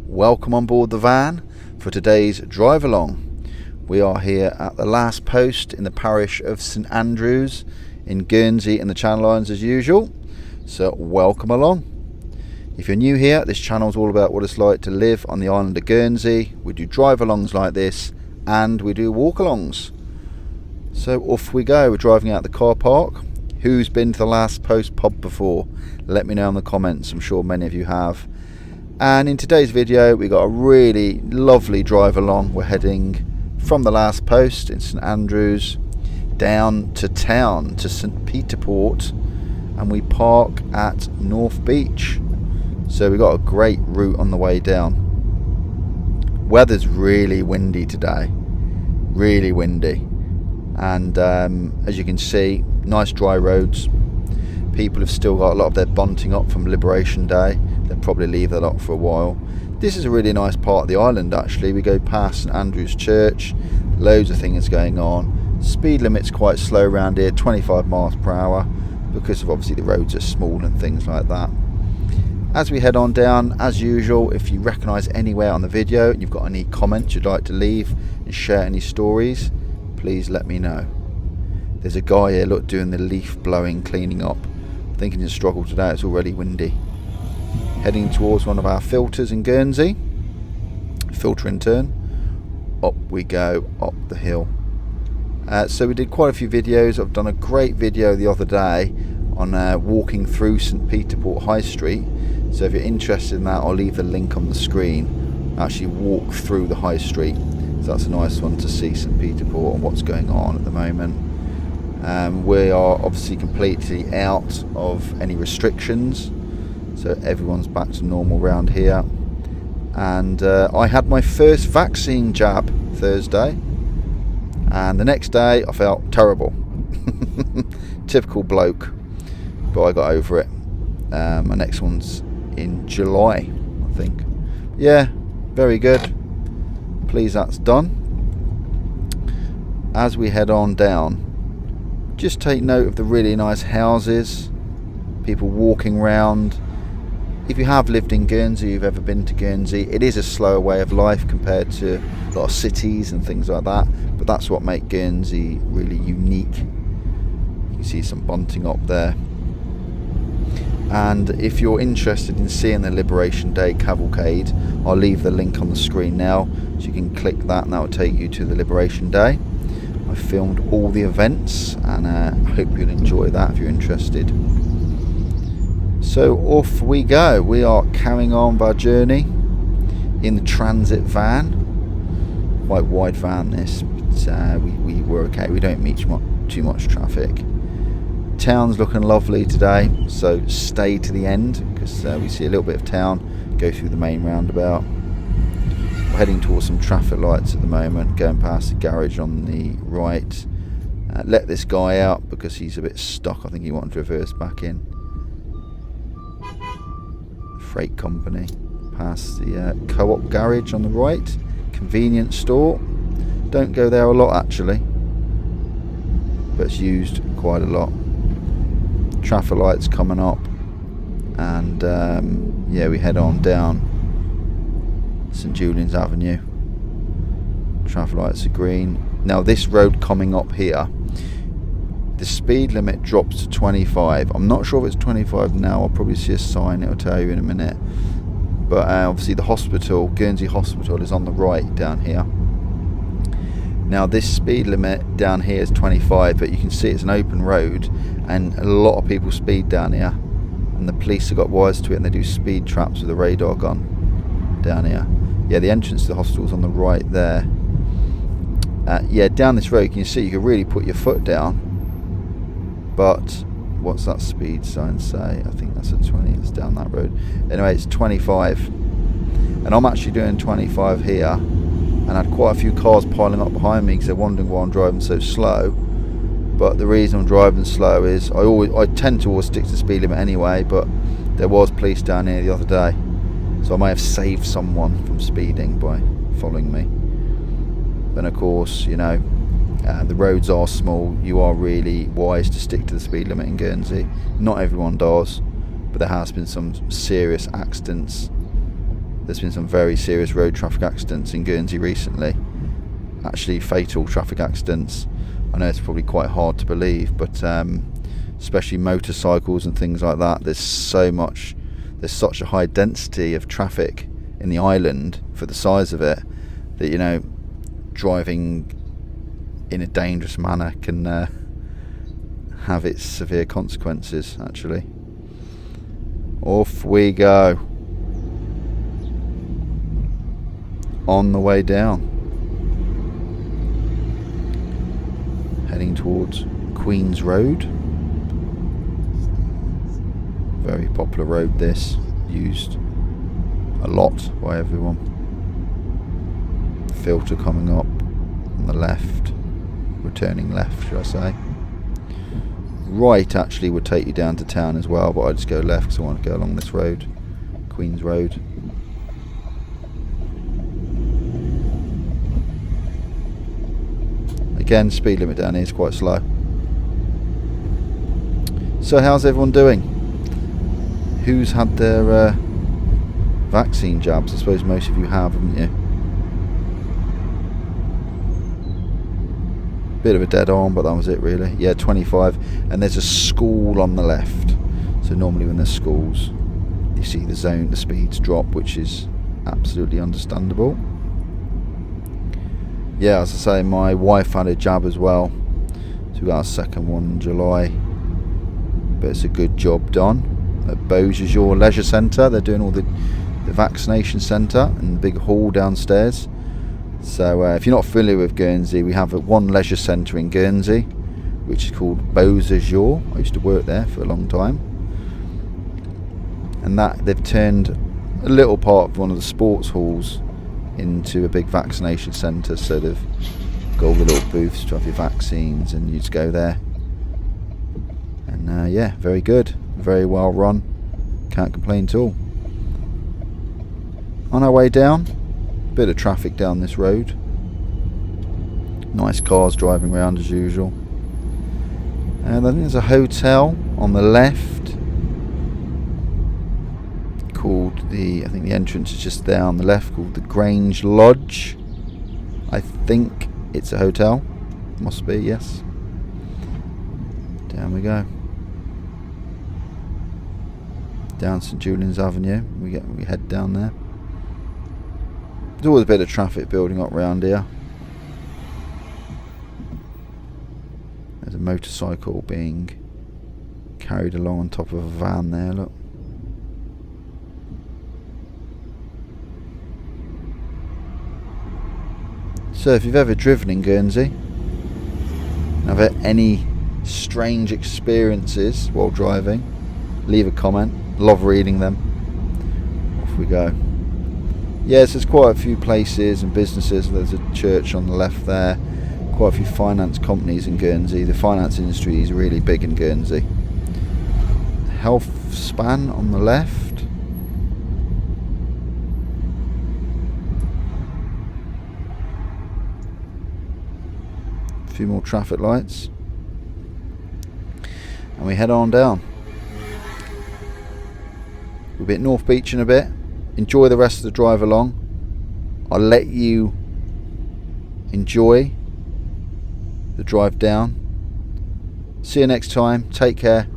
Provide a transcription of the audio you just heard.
Welcome on board the van for today's drive along. We are here at the last post in the parish of St Andrews in Guernsey in the Channel Islands as usual, so welcome along. If you're new here, this channel is all about what it's like to live on the island of Guernsey. We do drive alongs like this and we do walk alongs. So off we go. We're driving out the car park. Who's been to the last post pub before? Let me know in the comments. I'm sure many of you have. And in today's video we got a really lovely drive along. We're heading from the last post in St Andrews down to town to St Peter Port, and we park at North Beach. So we got a great route on the way down. Weather's really windy today, really windy, and as you can see, nice dry roads. People have still got a lot of their bunting up from Liberation Day. They'll probably leave that up for a while. This is a really nice part of the island actually. We go past St Andrews Church, loads of things going on. Speed limit's quite slow around here, 25 miles per hour, because of obviously the roads are small and things like that. As we head on down, as usual, if you recognise anywhere on the video and you've got any comments you'd like to leave and share any stories, please let me know. There's a guy here, look, doing the leaf blowing, cleaning up. I think he's a struggle today, it's already windy. Heading towards one of our filters in Guernsey. Filter in turn. Up we go, up the hill. So we did quite a few videos. I've done a great video the other day on walking through St Peter Port High Street. So if you're interested in that, I'll leave the link on the screen. Actually walk through the high street. So that's a nice one to see St Peter Port and what's going on at the moment. We are obviously completely out of any restrictions. So everyone's back to normal around here. And I had my first vaccine jab Thursday. And the next day I felt terrible. Typical bloke. But I got over it. My next one's in July, I think. Yeah, very good. Pleased that's done. As we head on down, just take note of the really nice houses, people walking round. If you have lived in Guernsey, you've ever been to Guernsey, it is a slower way of life compared to a lot of cities and things like that, but that's what makes Guernsey really unique. You can see some bunting up there. And if you're interested in seeing the Liberation Day cavalcade, I'll leave the link on the screen now, so you can click that and that will take you to the Liberation Day. I filmed all the events and I hope you'll enjoy that if you're interested. So off we go. We are carrying on our journey in the transit van. Quite wide van this, but we were okay. We don't meet too much traffic. Town's looking lovely today, so stay to the end because we see a little bit of town, go through the main roundabout. We're heading towards some traffic lights at the moment, going past the garage on the right. Let this guy out because he's a bit stuck. I think he wanted to reverse back in. Freight company. Past the co-op garage on the right. Convenience store. Don't go there a lot actually, but it's used quite a lot. Traffic lights coming up, and yeah, we head on down St Julian's Avenue. Traffic lights are green. Now this road coming up here, the speed limit drops to 25. I'm not sure if it's 25 now. I'll probably see a sign, it'll tell you in a minute. But obviously the hospital, Guernsey Hospital, is on the right down here. Now this speed limit down here is 25, but you can see it's an open road and a lot of people speed down here, and the police have got wise to it and they do speed traps with a radar gun down here. Yeah, the entrance to the hospital is on the right there. Yeah, down this road you can see you can really put your foot down, but what's that speed sign say? I think that's a 20. It's down that road. Anyway, it's 25 and I'm actually doing 25 here, and I had quite a few cars piling up behind me because they're wondering why I'm driving so slow. But the reason I'm driving slow is I tend to always stick to the speed limit anyway, but there was police down here the other day, so I may have saved someone from speeding by following me. And of course, you know, the roads are small. You are really wise to stick to the speed limit in Guernsey. Not everyone does, but there has been some serious accidents There's been some very serious road traffic accidents in Guernsey recently. Actually fatal traffic accidents. I know it's probably quite hard to believe, but especially motorcycles and things like that, there's such a high density of traffic in the island for the size of it that, you know, driving in a dangerous manner can have its severe consequences. Actually, off we go on the way down, heading towards Queen's Road. Very popular road, this, used a lot by everyone. Filter coming up on the left, returning left should I say. Right actually would take you down to town as well, but I just go left because I want to go along this road, Queen's Road. Again, speed limit down here is quite slow. So how's everyone doing? Who's had their vaccine jabs? I suppose most of you have, haven't you? Bit of a dead arm, but that was it really. Yeah, 25, and there's a school on the left. So normally when there's schools, you see the speeds drop, which is absolutely understandable. Yeah, as I say, my wife had a jab as well, so we got our second one in July. But it's a good job done at Beausejour Leisure Centre. They're doing all the vaccination centre in the big hall downstairs. So if you're not familiar with Guernsey, we have one leisure centre in Guernsey, which is called Beausejour. I used to work there for a long time. And that they've turned a little part of one of the sports halls into a big vaccination centre. So they've got all the little booths to have your vaccines, and you just go there. And yeah, very good, very well run. Can't complain at all. On our way down, bit of traffic down this road. Nice cars driving around as usual. And I think there's a hotel on the left called I think the entrance is just there on the left, called the Grange Lodge. I think it's a hotel. Must be, yes. Down we go. Down St Julian's Avenue. We head down there. There's always a bit of traffic building up around here. There's a motorcycle being carried along on top of a van there, look. So if you've ever driven in Guernsey, have had any strange experiences while driving, leave a comment. Love reading them. Off we go. Yes, there's quite a few places and businesses. There's a church on the left there. Quite a few finance companies in Guernsey. The finance industry is really big in Guernsey. Health span on the left. A few more traffic lights. And we head on down. We'll be at North Beach in a bit. Enjoy the rest of the drive along. I'll let you enjoy the drive down. See you next time. Take care.